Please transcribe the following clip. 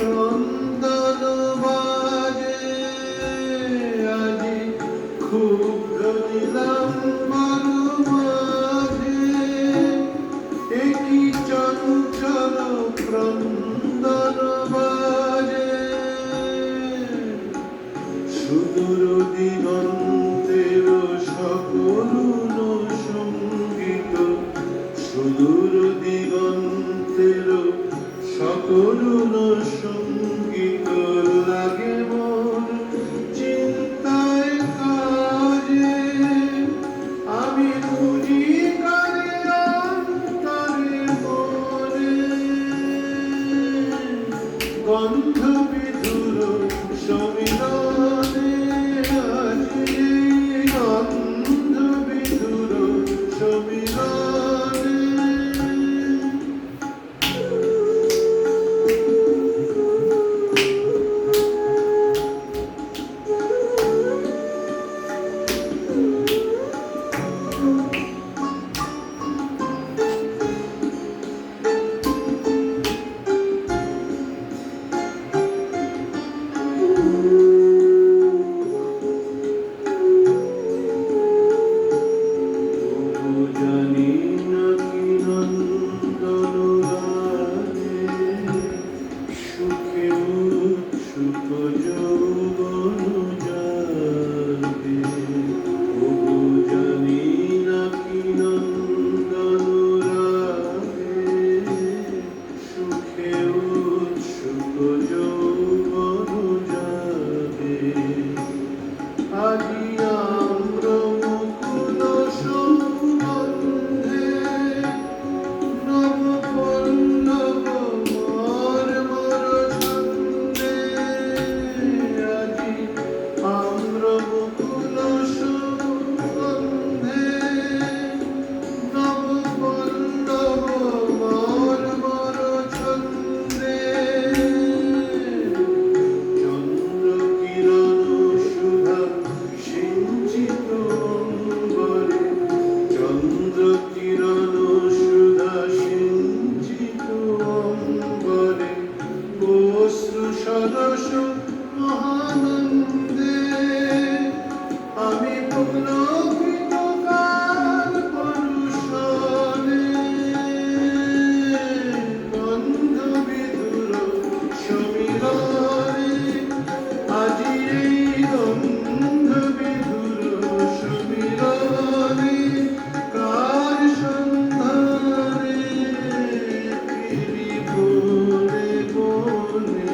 ক্রন্দন বাজে আজি ক্ষুব্ধ নিলাম মরু মাঝে একই চঞ্চল ক্রন্দন বাজে সুদূর দিগন্তের সকরুণ সঙ্গীত সুদূর দিগন্তের সকরুণ সঙ্গীত লাগে মোর চিন্তায় কাজে আমি খুঁজি কারে অন্তরে মনে গন্ধ বিধুর সমীরণে আজি গন্ধ বিধুর সমীরণে সদস্য মহানন্দে আমি পুনঃকৃত কাল পরুষনে গন্ধ বিধুর সমীরণে আজি এই গন্ধ বিধুর সমীরণে কার সন্ধানে ফিরি বনে বনে